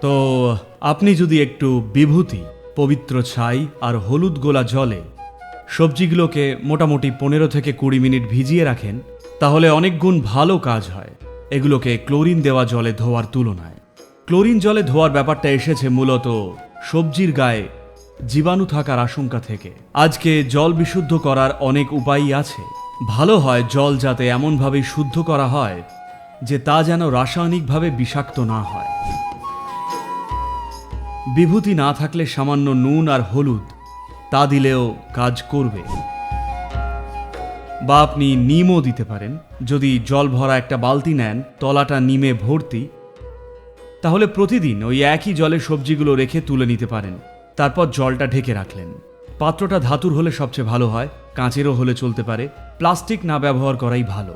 তো আপনি যদি একটু বিভূতি, পবিত্র ছাই আর হলুদ গোলা জলে সবজিগুলোকে মোটামুটি 15 থেকে 20 মিনিট ভিজিয়ে রাখেন, তাহলে অনেক গুণ ভালো কাজ হয় এগুলোকে ক্লোরিন দেওয়া জলে ধোয়ার তুলনায়। ক্লোরিন জলে ধোয়ার ব্যাপারটা এসেছে মূলত সবজির গায়ে জীবাণু থাকার আশঙ্কা থেকে। আজকে জল বিশুদ্ধ করার অনেক উপায়ই আছে। ভালো হয় জল যাতে এমনভাবে শুদ্ধ করা হয় যে তা যেন রাসায়নিকভাবে বিষাক্ত না হয়। বিভূতি না থাকলে সামান্য নুন আর হলুদ তা দিলেও কাজ করবে। বা আপনি নিমও দিতে পারেন। যদি জল ভরা একটা বালতি নেন, তলাটা নিমে ভর্তি, তাহলে প্রতিদিন ওই একই জলে সবজিগুলো রেখে তুলে নিতে পারেন। তারপর জলটা ঢেকে রাখলেন। পাত্রটা ধাতুর হলে সবচেয়ে ভালো হয়, কাঁচেরও হলে চলতে পারে। প্লাস্টিক না ব্যবহার করাই ভালো।